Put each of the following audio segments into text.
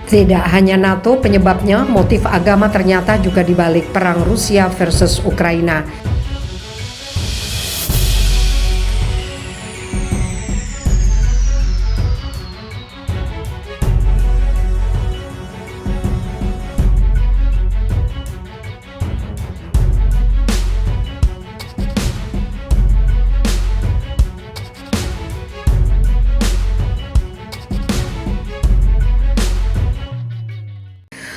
Tidak hanya NATO penyebabnya, motif agama ternyata juga dibalik perang Rusia versus Ukraina.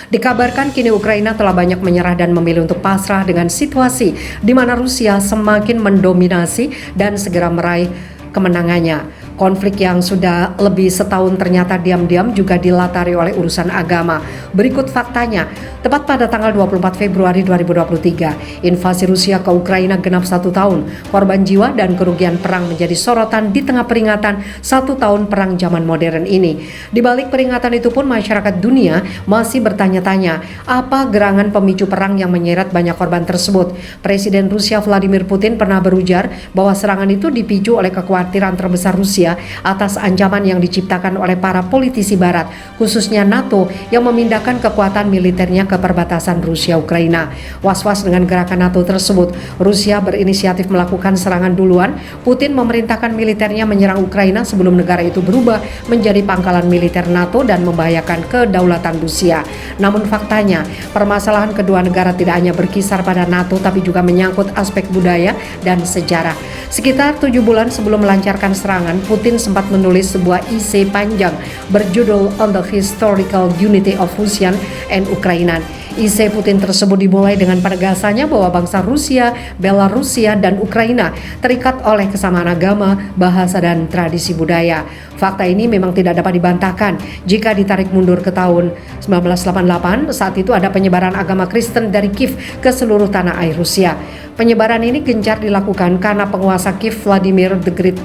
Dikabarkan kini Ukraina telah banyak menyerah dan memilih untuk pasrah dengan situasi di mana Rusia semakin mendominasi dan segera meraih kemenangannya. Konflik yang sudah lebih setahun ternyata diam-diam juga dilatari oleh urusan agama. Berikut faktanya, tepat pada tanggal 24 Februari 2023, invasi Rusia ke Ukraina genap 1 tahun. Korban jiwa dan kerugian perang menjadi sorotan di tengah peringatan 1 tahun perang zaman modern ini. Di balik peringatan itu pun masyarakat dunia masih bertanya-tanya, apa gerangan pemicu perang yang menyeret banyak korban tersebut? Presiden Rusia Vladimir Putin pernah berujar bahwa serangan itu dipicu oleh kekhawatiran terbesar Rusia atas ancaman yang diciptakan oleh para politisi barat, khususnya NATO yang memindahkan kekuatan militernya ke perbatasan Rusia-Ukraina. Was-was dengan gerakan NATO tersebut, Rusia berinisiatif melakukan serangan duluan. Putin memerintahkan militernya menyerang Ukraina sebelum negara itu berubah menjadi pangkalan militer NATO dan membahayakan kedaulatan Rusia. Namun faktanya, permasalahan kedua negara tidak hanya berkisar pada NATO tapi juga menyangkut aspek budaya dan sejarah. Sekitar 7 bulan sebelum melancarkan serangan, Putin sempat menulis sebuah esai panjang berjudul On the Historical Unity of Russian and Ukrainian. Esai Putin tersebut dimulai dengan penegasannya bahwa bangsa Rusia, Belarusia, dan Ukraina terikat oleh kesamaan agama, bahasa, dan tradisi budaya. Fakta ini memang tidak dapat dibantahkan jika ditarik mundur ke tahun 1988, saat itu ada penyebaran agama Kristen dari Kiev ke seluruh tanah air Rusia. Penyebaran ini gencar dilakukan karena penguasa Kiev Vladimir the Great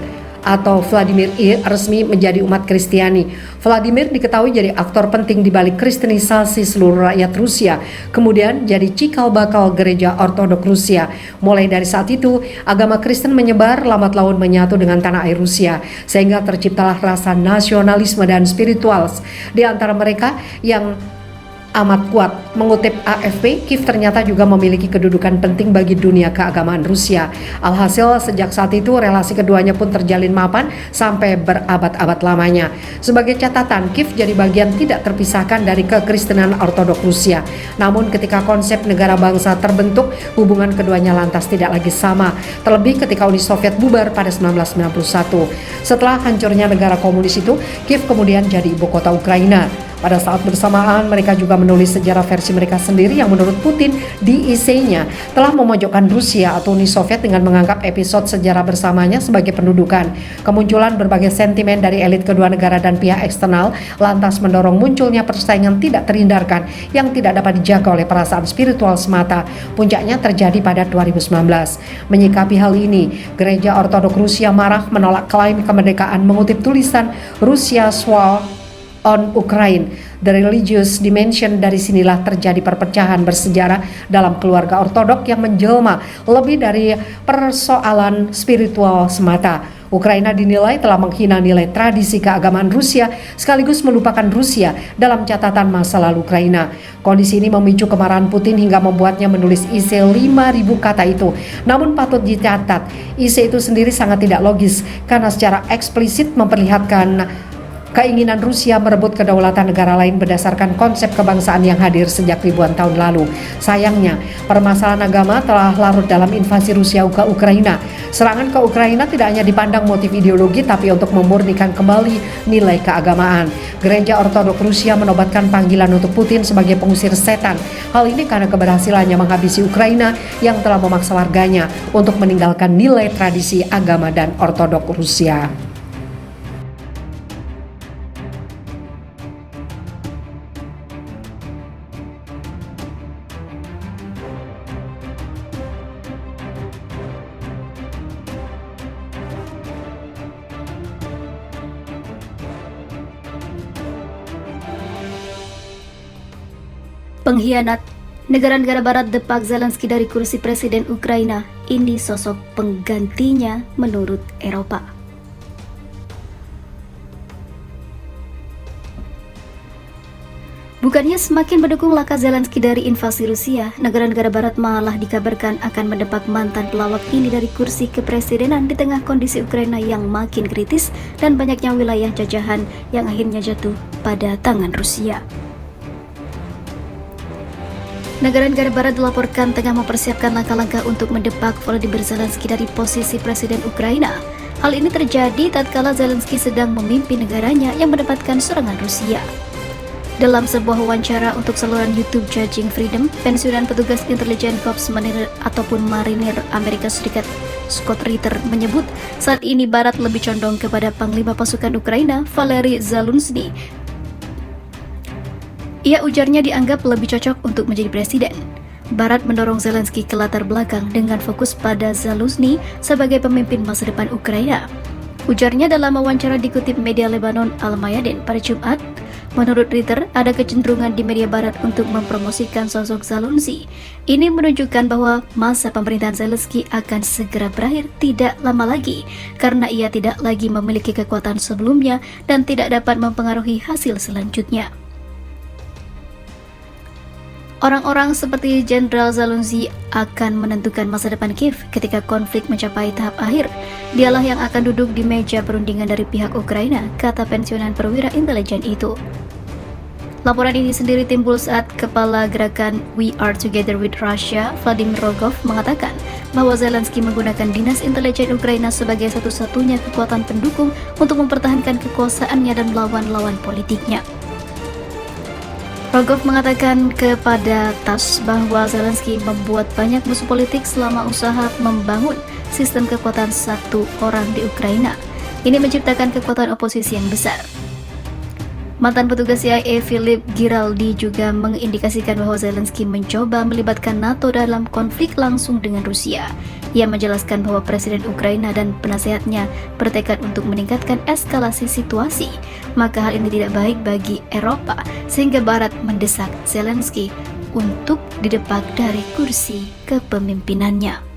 atau Vladimir I resmi menjadi umat Kristiani. Vladimir diketahui jadi aktor penting di balik kristenisasi seluruh rakyat Rusia, kemudian jadi cikal bakal gereja Ortodok Rusia. Mulai dari saat itu, agama Kristen menyebar lambat laun menyatu dengan tanah air Rusia, sehingga terciptalah rasa nasionalisme dan spiritual di antara mereka yang amat kuat. Mengutip AFP, Kiev ternyata juga memiliki kedudukan penting bagi dunia keagamaan Rusia. Alhasil, sejak saat itu relasi keduanya pun terjalin mapan sampai berabad-abad lamanya. Sebagai catatan, Kiev jadi bagian tidak terpisahkan dari kekristenan Ortodok Rusia. Namun ketika konsep negara bangsa terbentuk, hubungan keduanya lantas tidak lagi sama. Terlebih ketika Uni Soviet bubar pada 1991. Setelah hancurnya negara komunis itu, Kiev kemudian jadi ibu kota Ukraina. Pada saat bersamaan, mereka juga menulis sejarah versi mereka sendiri yang menurut Putin di esainya telah memojokkan Rusia atau Uni Soviet dengan menganggap episode sejarah bersamanya sebagai pendudukan. Kemunculan berbagai sentimen dari elit kedua negara dan pihak eksternal lantas mendorong munculnya persaingan tidak terhindarkan yang tidak dapat dijaga oleh perasaan spiritual semata. Puncaknya terjadi pada 2019. Menyikapi hal ini, Gereja Ortodok Rusia marah menolak klaim kemerdekaan mengutip tulisan Rusia Swar on Ukraine, the religious dimension. Dari sinilah terjadi perpecahan bersejarah dalam keluarga Ortodok yang menjelma lebih dari persoalan spiritual semata. Ukraina dinilai telah menghina nilai tradisi keagamaan Rusia sekaligus melupakan Rusia dalam catatan masa lalu Ukraina. Kondisi ini memicu kemarahan Putin hingga membuatnya menulis esai 5.000 kata itu. Namun patut dicatat, esai itu sendiri sangat tidak logis karena secara eksplisit memperlihatkan keinginan Rusia merebut kedaulatan negara lain berdasarkan konsep kebangsaan yang hadir sejak ribuan tahun lalu. Sayangnya, permasalahan agama telah larut dalam invasi Rusia ke Ukraina. Serangan ke Ukraina tidak hanya dipandang motif ideologi, tapi untuk memurnikan kembali nilai keagamaan. Gereja Ortodok Rusia menobatkan panggilan untuk Putin sebagai pengusir setan. Hal ini karena keberhasilannya menghabisi Ukraina yang telah memaksa warganya untuk meninggalkan nilai tradisi agama dan Ortodok Rusia. Pengkhianat. Negara-negara barat depak Zelensky dari kursi presiden Ukraina. Ini sosok penggantinya menurut Eropa. Bukannya semakin mendukung langkah Zelensky dari invasi Rusia, negara-negara barat malah dikabarkan akan mendepak mantan pelawak ini dari kursi kepresidenan di tengah kondisi Ukraina yang makin kritis dan banyaknya wilayah jajahan yang akhirnya jatuh pada tangan Rusia. Negara-negara barat dilaporkan tengah mempersiapkan langkah-langkah untuk mendepak Volodymyr Zelensky dari posisi presiden Ukraina. Hal ini terjadi tatkala Zelensky sedang memimpin negaranya yang mendapatkan serangan Rusia. Dalam sebuah wawancara untuk saluran YouTube Judging Freedom, pensiunan petugas intelijen Korps Marinir Amerika Serikat Scott Ritter menyebut saat ini Barat lebih condong kepada Panglima Pasukan Ukraina Valery Zaluzhny. Ia ujarnya dianggap lebih cocok untuk menjadi presiden. Barat mendorong Zelensky ke latar belakang dengan fokus pada Zaluzhny sebagai pemimpin masa depan Ukraina. Ujarnya dalam wawancara dikutip media Lebanon Al-Mayadin pada Jumat. Menurut Ritter, ada kecenderungan di media barat untuk mempromosikan sosok Zaluzhny. Ini menunjukkan bahwa masa pemerintahan Zelensky akan segera berakhir tidak lama lagi, karena ia tidak lagi memiliki kekuatan sebelumnya dan tidak dapat mempengaruhi hasil selanjutnya. Orang-orang seperti Jenderal Zaluzhny akan menentukan masa depan Kiev ketika konflik mencapai tahap akhir. Dialah yang akan duduk di meja perundingan dari pihak Ukraina, kata pensiunan perwira intelijen itu. Laporan ini sendiri timbul saat kepala gerakan We Are Together with Russia, Vladimir Rogov, mengatakan bahwa Zelensky menggunakan dinas intelijen Ukraina sebagai satu-satunya kekuatan pendukung untuk mempertahankan kekuasaannya dan lawan-lawan politiknya. Rogov mengatakan kepada TASS bahwa Zelensky membuat banyak musuh politik selama usaha membangun sistem kekuatan satu orang di Ukraina. Ini menciptakan kekuatan oposisi yang besar. Mantan petugas CIA Philip Giraldi juga mengindikasikan bahwa Zelensky mencoba melibatkan NATO dalam konflik langsung dengan Rusia. Ia menjelaskan bahwa Presiden Ukraina dan penasehatnya bertekad untuk meningkatkan eskalasi situasi. Maka hal ini tidak baik bagi Eropa, sehingga Barat mendesak Zelensky untuk didepak dari kursi kepemimpinannya.